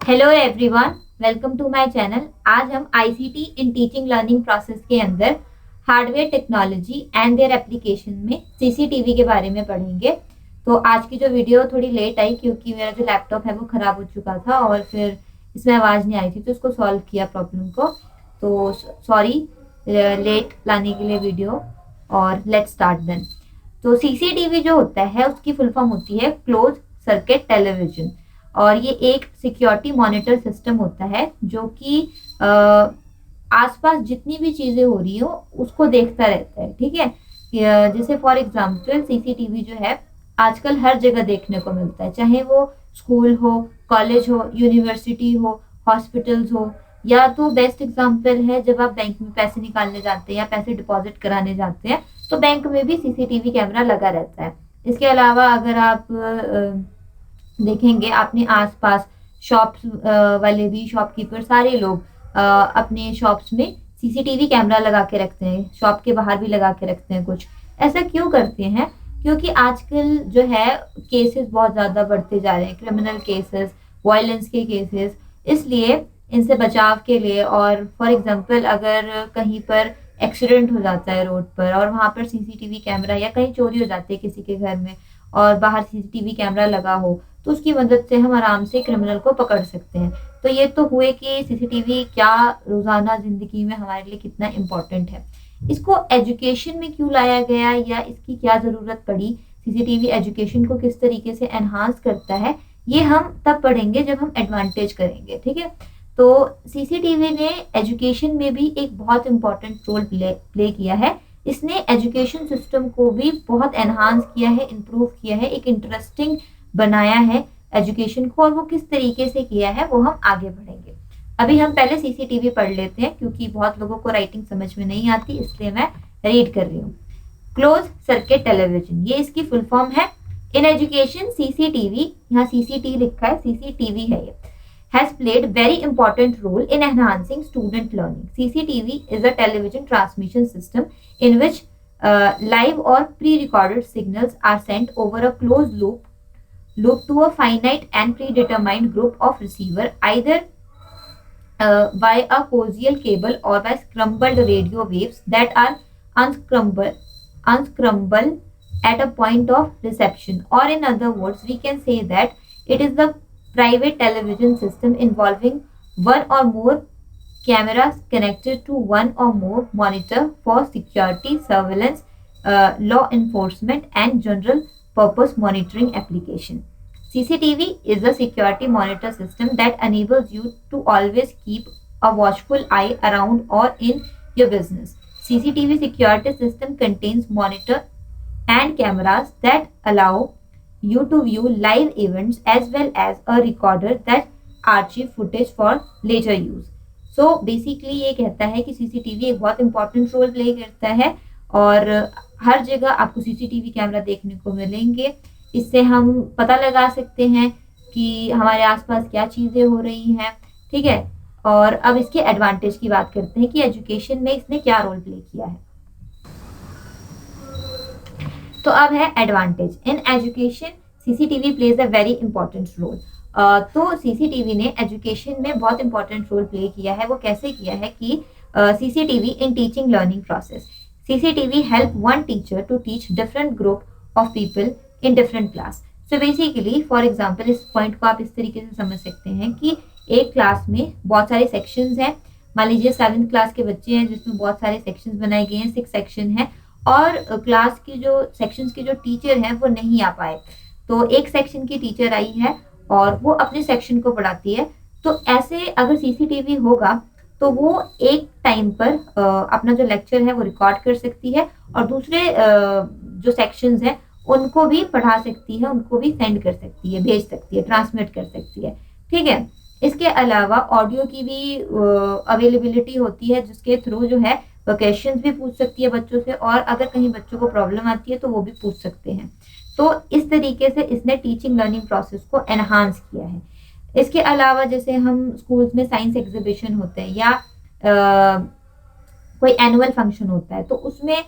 Hello everyone, welcome to my channel. आज हम ICT in teaching learning process के अंदर hardware technology and their application में CCTV के बारे में पढ़ेंगे। तो आज की जो वीडियो थोड़ी लेट आई क्योंकि मेरा जो लैपटॉप है वो खराब हो चुका था और फिर इसमें आवाज़ नहीं आई थी, तो इसको सॉल्व किया प्रॉब्लम को। तो सॉरी लेट लाने के लिए वीडियो। और लेट्स स्टार्ट देन। तो सीसीटीवी जो होता है उसकी फुल फॉर्म होती है क्लोज सर्किट टेलीविजन। और ये एक सिक्योरिटी मॉनिटर सिस्टम होता है जो कि आसपास जितनी भी चीजें हो रही हो उसको देखता रहता है। ठीक है, जैसे फॉर एग्जांपल सीसीटीवी जो है आजकल हर जगह देखने को मिलता है, चाहे वो स्कूल हो, कॉलेज हो, यूनिवर्सिटी हो, हॉस्पिटल्स हो, या तो बेस्ट एग्जांपल है जब आप बैंक में पैसे निकालने जाते हैं या पैसे डिपॉजिट कराने जाते हैं तो बैंक में भी सीसीटीवी कैमरा लगा रहता है। इसके अलावा अगर आप देखेंगे अपने आसपास शॉप्स वाले भी, शॉपकीपर सारे लोग अपने शॉप्स में सीसीटीवी कैमरा लगा के रखते हैं, शॉप के बाहर भी लगा के रखते हैं। कुछ ऐसा क्यों करते हैं? क्योंकि आजकल जो है केसेस बहुत ज्यादा बढ़ते जा रहे हैं, क्रिमिनल केसेस, वायलेंस के केसेस। इसलिए इनसे बचाव के लिए, और फॉर एग्जांपल अगर कहीं पर एक्सीडेंट हो जाता है रोड पर और वहां पर सीसीटीवी कैमरा, या कहीं चोरी हो जाती है किसी के घर में और बाहर सीसीटीवी कैमरा लगा हो, तो उसकी मदद से हम आराम से क्रिमिनल को पकड़ सकते हैं। तो ये तो हुए कि सीसीटीवी क्या रोजाना जिंदगी में हमारे लिए कितना इम्पोर्टेंट है। इसको एजुकेशन में क्यों लाया गया या इसकी क्या जरूरत पड़ी, सीसीटीवी एजुकेशन को किस तरीके से एनहांस करता है, ये हम तब पढ़ेंगे जब हम एडवांटेज करेंगे। ठीक है, तो सीसीटीवी ने एजुकेशन में भी एक बहुत इंपॉर्टेंट रोल प्ले किया है। इसने एजुकेशन सिस्टम को भी बहुत एनहांस किया है, इम्प्रूव किया है, एक इंटरेस्टिंग बनाया है एजुकेशन को। और वो किस तरीके से किया है वो हम आगे बढ़ेंगे। अभी हम पहले सीसीटीवी पढ़ लेते हैं क्योंकि बहुत लोगों को राइटिंग समझ में नहीं आती, इसलिए मैं रीड कर रही हूँ। क्लोज सर्किट टेलीविजन, ये इसकी फुल फॉर्म है। इन एजुकेशन सीसीटीवी, यहाँ सीसीटी लिखा है, सीसीटीवी है ये, has played very important role in enhancing student learning. CCTV is a television transmission system in which live or pre-recorded signals are sent over a closed loop to a finite and predetermined group of receiver, either by a coaxial cable or by scrambled radio waves that are unscrambled at a point of reception. Or in other words, we can say that it is the private television system involving one or more cameras connected to one or more monitor for security, surveillance, law enforcement, and general purpose monitoring application. CCTV is a security monitor system that enables you to always keep a watchful eye around or in your business. CCTV security system contains monitor and cameras that allow you to view live events as well as a recorder that archive footage for later use. So basically ये कहता है कि CCTV एक बहुत important role play करता है और हर जगह आपको सीसीटीवी कैमरा देखने को मिलेंगे। इससे हम पता लगा सकते हैं कि हमारे आसपास क्या चीजें हो रही हैं। ठीक है, और अब इसके एडवांटेज की बात करते हैं कि एजुकेशन में इसने क्या रोल प्ले किया है। तो अब है advantage. In education CCTV plays a very important role. तो सीसीटीवी ने एजुकेशन में बहुत इंपॉर्टेंट रोल प्ले किया है। वो कैसे किया है कि CCTV in teaching learning process, CCTV help one teacher to teach different group of people in different class. So basically for example इस पॉइंट को आप इस तरीके से समझ सकते हैं कि एक क्लास में बहुत सारे सेक्शंस हैं। मान लीजिए 7th क्लास के बच्चे हैं जिसमें बहुत सारे सेक्शंस बनाए गए हैं, 6 सेक्शन है, और क्लास की जो सेक्शंस के जो टीचर हैं वो नहीं आ पाए। तो एक सेक्शन की टीचर आई है और वो अपने सेक्शन को पढ़ाती है। तो ऐसे अगर सीसीटीवी होगा तो वो एक टाइम पर अपना जो लेक्चर है वो रिकॉर्ड कर सकती है और दूसरे जो सेक्शंस हैं उनको भी पढ़ा सकती है, उनको भी सेंड कर सकती है, भेज सकती है, ट्रांसमिट कर सकती है। ठीक है, इसके अलावा ऑडियो की भी अवेलेबिलिटी होती है जिसके थ्रू जो है वो क्वेश्चंस भी पूछ सकती है बच्चों से, और अगर कहीं बच्चों को प्रॉब्लम आती है तो वो भी पूछ सकते हैं। तो इस तरीके से इसने टीचिंग लर्निंग प्रोसेस को एनहांस किया है। इसके अलावा जैसे हम स्कूल्स में साइंस एग्जीबिशन होते हैं या कोई एनुअल फंक्शन होता है तो उसमें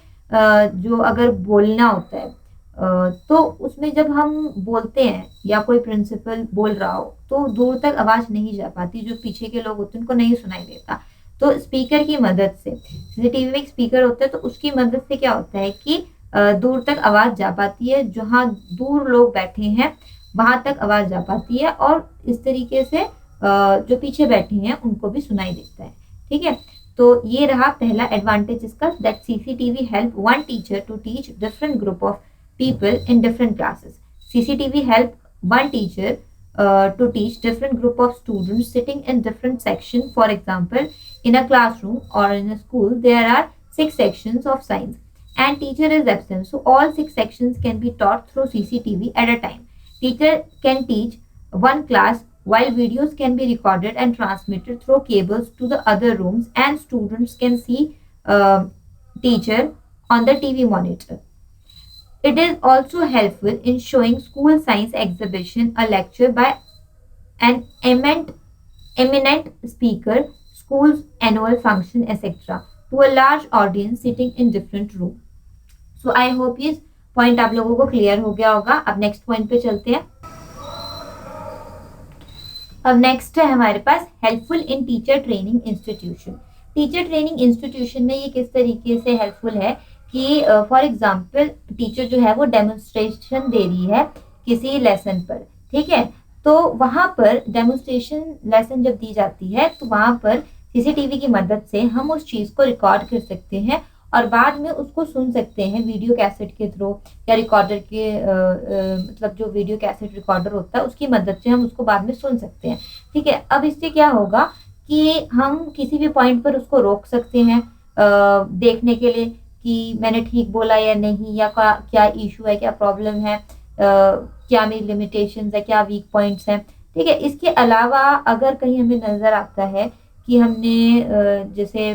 जो अगर बोलना होता है तो उसमें जब हम बोलते हैं या कोई प्रिंसिपल बोल रहा हो तो दूर तक आवाज नहीं जा पाती, जो पीछे के लोग होते हैं उनको नहीं सुनाई देता। तो स्पीकर की मदद से, सीसीटीवी में एक स्पीकर होता है तो उसकी मदद से क्या होता है कि दूर तक आवाज जा पाती है, जहां दूर लोग बैठे हैं वहां तक आवाज जा पाती है, और इस तरीके से जो पीछे बैठे हैं उनको भी सुनाई देता है। ठीक है, तो ये रहा पहला एडवांटेज इसका, that CCTV help one teacher to teach different group of people in different classes. CCTV help one teacher to teach different group of students sitting in different section. For example, in a classroom or in a school, there are 6 sections of science and teacher is absent. So all 6 sections can be taught through CCTV at a time. Teacher can teach one class while videos can be recorded and transmitted through cables to the other rooms, and students can see teacher on the TV monitor. It is also helpful in showing school science exhibition, a lecture by an eminent speaker, school's annual function, etc. to a large audience sitting in different room. So I hope ये point आप लोगों को clear हो गया होगा। अब next point पे चलते हैं। अब नेक्स्ट है हमारे पास helpful in teacher training institution. Teacher training institution में ये किस तरीके से हेल्पफुल है कि फॉर एग्जाम्पल टीचर जो है वो डेमोन्स्ट्रेशन दे रही है किसी लेसन पर, ठीक है, तो वहां पर डेमोन्स्ट्रेशन लेसन जब दी जाती है तो वहां पर सीसीटीवी की मदद से हम उस चीज को रिकॉर्ड कर सकते हैं और बाद में उसको सुन सकते हैं वीडियो कैसेट के थ्रू या रिकॉर्डर के मतलब जो वीडियो कैसेट रिकॉर्डर होता है उसकी मदद से हम उसको बाद में सुन सकते हैं। ठीक है, अब इससे क्या होगा कि हम किसी भी पॉइंट पर उसको रोक सकते हैं देखने के लिए कि मैंने ठीक बोला या नहीं, या क्या इशू है, क्या प्रॉब्लम है, क्या मेरी लिमिटेशंस है, क्या वीक पॉइंट्स हैं। ठीक है, इसके अलावा अगर कहीं हमें नजर आता है कि हमने जैसे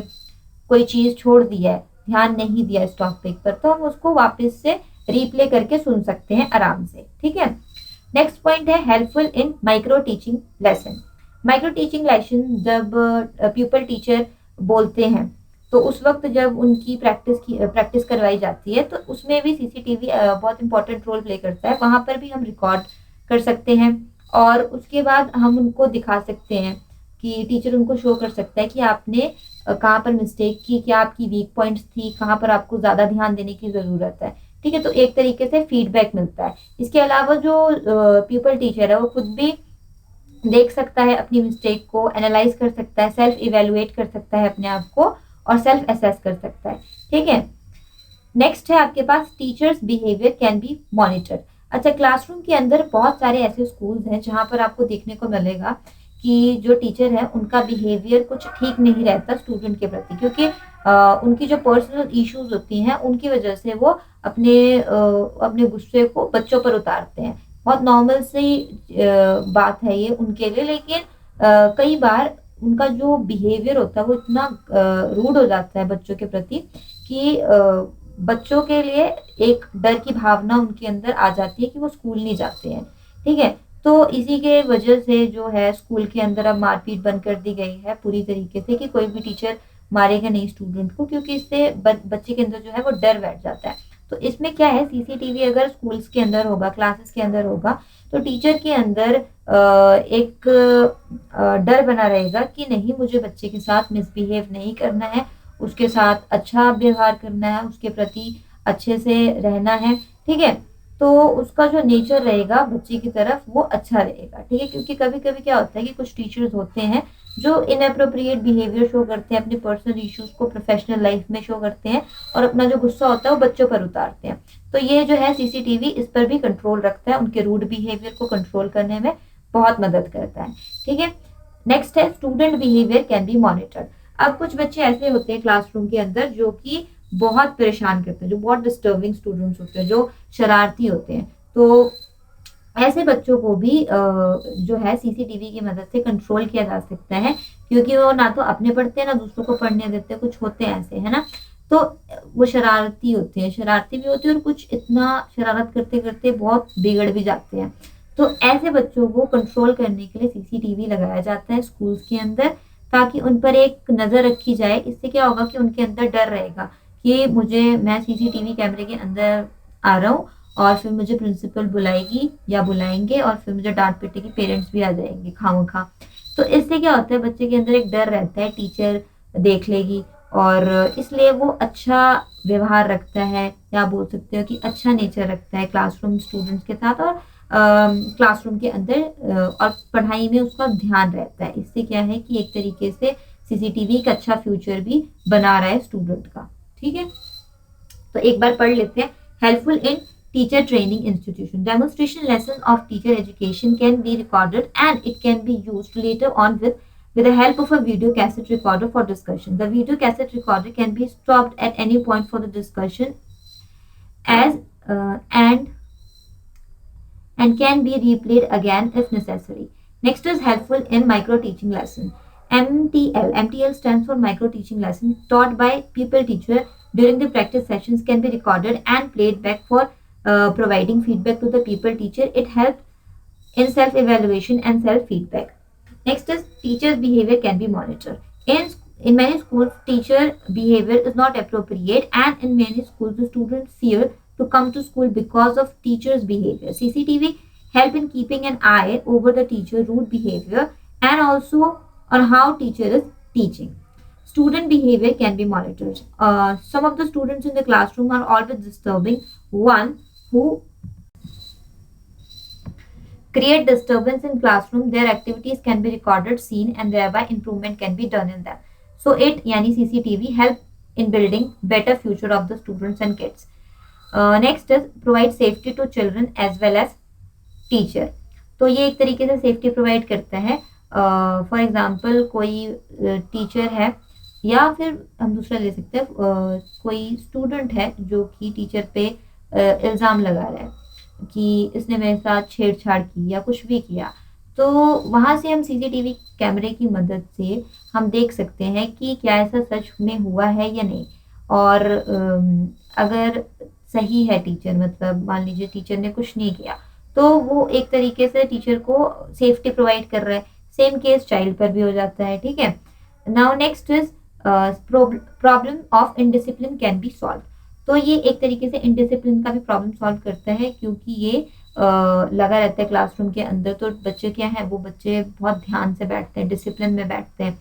कोई चीज छोड़ दी है, ध्यान नहीं दिया इस टॉपिक पर, तो हम उसको वापस से रिप्ले करके सुन सकते हैं आराम से। ठीक है, नेक्स्ट पॉइंट है helpful in micro teaching lesson. Micro teaching lesson जब पीपल टीचर बोलते हैं तो उस वक्त जब उनकी प्रैक्टिस करवाई जाती है तो उसमें भी सीसीटीवी बहुत इंपॉर्टेंट रोल प्ले करता है। वहां पर भी हम रिकॉर्ड कर सकते हैं और उसके बाद हम उनको दिखा सकते हैं कि टीचर उनको शो कर सकता है कि आपने कहाँ पर मिस्टेक की, क्या आपकी वीक पॉइंट्स थी, कहाँ पर आपको ज्यादा ध्यान देने की जरूरत है। ठीक है, तो एक तरीके से फीडबैक मिलता है। इसके अलावा जो पीपल टीचर है वो खुद भी देख सकता है अपनी मिस्टेक को, एनालाइज कर सकता है, सेल्फ इवेलुएट कर सकता है अपने आप को और सेल्फ असेस कर सकता है। ठीक है, नेक्स्ट है आपके पास teachers behaviour can be monitor. अच्छा, क्लासरूम के अंदर बहुत सारे ऐसे स्कूल्स हैं जहां पर आपको देखने को मिलेगा कि जो टीचर है उनका बिहेवियर कुछ ठीक नहीं रहता स्टूडेंट के प्रति, क्योंकि उनकी जो पर्सनल इश्यूज होती हैं उनकी वजह से वो अपने गुस्से को बच्चों पर उतारते हैं। बहुत नॉर्मल सी बात है ये उनके लिए, लेकिन कई बार उनका जो बिहेवियर होता है वो इतना रूड हो जाता है बच्चों के प्रति कि बच्चों के लिए एक डर की भावना उनके अंदर आ जाती है कि वो स्कूल नहीं जाते हैं। ठीक है, तो इसी के वजह से जो है स्कूल के अंदर अब मारपीट बंद कर दी गई है पूरी तरीके से कि कोई भी टीचर मारेगा नहीं स्टूडेंट को, क्योंकि इससे बच्चे के अंदर जो है वो डर बैठ जाता है। तो इसमें क्या है, सीसीटीवी अगर स्कूल्स के अंदर होगा, क्लासेस के अंदर होगा, तो टीचर के अंदर एक डर बना रहेगा कि नहीं, मुझे बच्चे के साथ मिसबिहेव नहीं करना है, उसके साथ अच्छा व्यवहार करना है, उसके प्रति अच्छे से रहना है। ठीक है, तो उसका जो नेचर रहेगा बच्चे की तरफ वो अच्छा रहेगा। ठीक है, क्योंकि कभी कभी क्या होता है कि कुछ टीचर्स होते हैं जो इनअप्रोप्रिएट बिहेवियर शो करते हैं, अपने पर्सनल इश्यूज को प्रोफेशनल लाइफ में शो करते हैं और अपना जो गुस्सा होता है वो बच्चों पर उतारते हैं। तो ये जो है सीसीटीवी इस पर भी कंट्रोल रखता है, उनके रूड बिहेवियर को कंट्रोल करने में बहुत मदद करता है। ठीक है, नेक्स्ट है student behaviour can B monitored. अब कुछ बच्चे ऐसे होते हैं क्लासरूम के अंदर जो कि बहुत परेशान करते हैं, जो बहुत डिस्टर्बिंग स्टूडेंट्स होते हैं, जो शरारती होते हैं। तो ऐसे बच्चों को भी जो है सीसीटीवी की मदद से कंट्रोल किया जा सकता है, क्योंकि वो ना तो अपने पढ़ते हैं ना दूसरों को पढ़ने देते, कुछ होते हैं ऐसे, है ना। तो वो शरारती होते हैं, शरारती भी होते हैं और कुछ इतना शरारत करते करते बहुत बिगड़ भी जाते हैं। तो ऐसे बच्चों को कंट्रोल करने के लिए सीसीटीवी लगाया जाता है स्कूल्स के अंदर, ताकि उन पर एक नजर रखी जाए। इससे क्या होगा कि उनके अंदर डर रहेगा कि मैं सीसीटीवी कैमरे के अंदर आ रहा हूँ और फिर मुझे प्रिंसिपल बुलाएगी या बुलाएंगे और फिर मुझे डांट पिटेगी, पेरेंट्स भी आ जाएंगे खामखा। तो इससे क्या होता है, बच्चे के अंदर एक डर रहता है टीचर देख लेगी, और इसलिए वो अच्छा व्यवहार रखता है, या बोल सकते हो कि अच्छा नेचर रखता है क्लासरूम स्टूडेंट्स के साथ, और क्लासरूम के अंदर और पढ़ाई में उसका ध्यान रहता है। इससे क्या है कि एक तरीके से सीसीटीवी एक अच्छा फ्यूचर भी बना रहा है स्टूडेंट का। ठीक है, तो एक बार पढ़ लेते हैं। Helpful in teacher training institution. Demonstration lesson of teacher education can be recorded and it can be used later on with the help of a video cassette recorder for discussion. The video cassette recorder can be stopped at any point for the discussion as and can be replayed again if necessary. Next is helpful in micro teaching lesson. MTL stands for micro teaching lesson taught by pupil teacher during the practice sessions can be recorded and played back for providing feedback to the pupil teacher. It helps in self evaluation and self feedback. Next is teacher's behavior can be monitored. In many schools, teacher behavior is not appropriate, and in many schools, the students fear to come to school because of teacher's behavior. CCTV help in keeping an eye over the teacher rude behavior and also on how teacher is teaching. Student behavior can be monitored. Some of the students in the classroom are always disturbing. One who create disturbance in classroom, their activities can be recorded, seen, and thereby improvement can be done in them. So it yani CCTV help in building better future of the students and kids. Next is provide safety to children as well as teacher. तो ये एक तरीके से safety provide करता है। For example कोई teacher है, या फिर हम दूसरा ले सकते हैं, कोई स्टूडेंट है जो कि टीचर पे इल्ज़ाम लगा रहा है कि इसने मेरे साथ छेड़छाड़ की या कुछ भी किया, तो वहाँ से हम सीसीटीवी कैमरे की मदद से हम देख सकते हैं कि क्या ऐसा सच में हुआ है या नहीं। और अगर सही है टीचर, मतलब मान लीजिए टीचर ने कुछ नहीं किया, तो वो एक तरीके से टीचर को सेफ्टी प्रोवाइड कर रहा है। सेम केस चाइल्ड पर भी हो जाता है। ठीक है, now next is problem of indiscipline can be solve. तो ये एक तरीके से इनडिसिप्लिन का भी प्रॉब्लम सॉल्व करता है, क्योंकि ये लगा रहता है क्लासरूम के अंदर। तो बच्चे क्या है, वो बच्चे बहुत ध्यान से बैठते हैं, डिसिप्लिन में बैठते हैं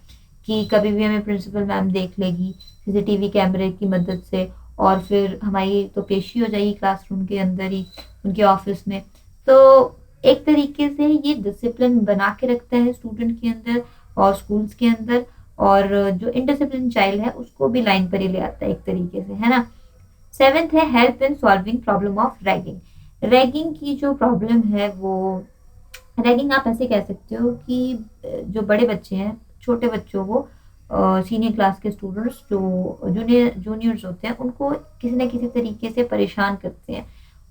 कि कभी भी हमें प्रिंसिपल मैम देख लेगी सीसीटीवी कैमरे की मदद से, और फिर हमारी तो पेशी हो जाएगी क्लासरूम के अंदर ही, उनके ऑफिस में। तो एक तरीके से ये डिसिप्लिन बना के रखता है स्टूडेंट के अंदर और स्कूल्स के अंदर, और जो इनडिसिप्लिन चाइल्ड है उसको भी लाइन पर ही ले आता है एक तरीके से, है ना। 7th है help in solving problem of ragging. Ragging की जो प्रॉब्लम है, वो रैगिंग आप ऐसे कह सकते हो कि जो बड़े बच्चे हैं, छोटे बच्चों को, सीनियर क्लास के स्टूडेंट्स जो जूनियर्स होते हैं, उनको किसी न किसी तरीके से परेशान करते हैं।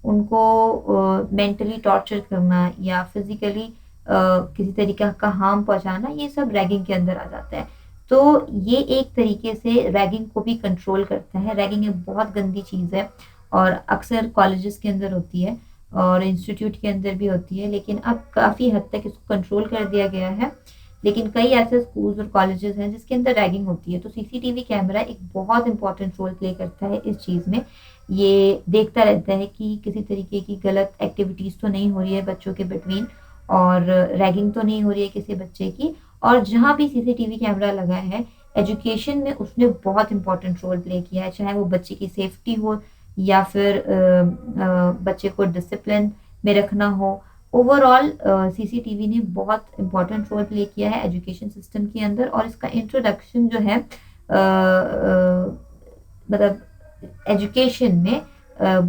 उनको मेंटली टॉर्चर करना या फिजिकली किसी तरीके का हार्म पहुंचाना, ये सब रैगिंग के अंदर आ जाता है। तो ये एक तरीके से रैगिंग को भी कंट्रोल करता है। रैगिंग एक बहुत गंदी चीज़ है और अक्सर कॉलेजेस के अंदर होती है और इंस्टीट्यूट के अंदर भी होती है, लेकिन अब काफ़ी हद तक इसको कंट्रोल कर दिया गया है। लेकिन कई ऐसे स्कूल्स और कॉलेजेस हैं जिसके अंदर रैगिंग होती है। तो सीसीटीवी कैमरा एक बहुत इंपॉर्टेंट रोल प्ले करता है इस चीज़ में। ये देखता रहता है कि किसी तरीके की गलत एक्टिविटीज़ तो नहीं हो रही है बच्चों के बिटवीन, और रैगिंग तो नहीं हो रही है किसी बच्चे की। और जहाँ भी सीसीटीवी कैमरा लगा है, एजुकेशन में उसने बहुत इंपॉर्टेंट रोल प्ले किया है, चाहे वो बच्चे की सेफ्टी हो या फिर बच्चे को डिसिप्लिन में रखना हो। ओवरऑल सीसीटीवी ने बहुत इंपॉर्टेंट रोल प्ले किया है एजुकेशन सिस्टम के अंदर, और इसका इंट्रोडक्शन जो है मतलब एजुकेशन में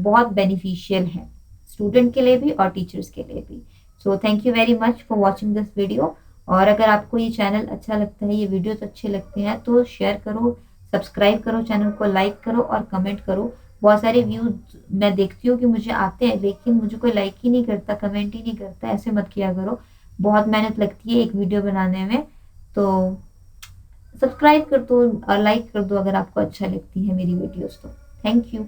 बहुत बेनिफिशियल है, स्टूडेंट के लिए भी और टीचर्स के लिए भी। So thank you very much for watching this video. और अगर आपको ये चैनल अच्छा लगता है, ये वीडियोस अच्छे लगते हैं, तो शेयर करो, सब्सक्राइब करो, चैनल को लाइक करो और कमेंट करो। बहुत सारे व्यूज मैं देखती हूँ कि मुझे आते हैं, लेकिन मुझे कोई लाइक ही नहीं करता, कमेंट ही नहीं करता। ऐसे मत किया करो, बहुत मेहनत लगती है एक वीडियो बनाने में। तो सब्सक्राइब कर दो और लाइक कर दो अगर आपको अच्छा लगती है मेरी वीडियोस। तो थैंक यू।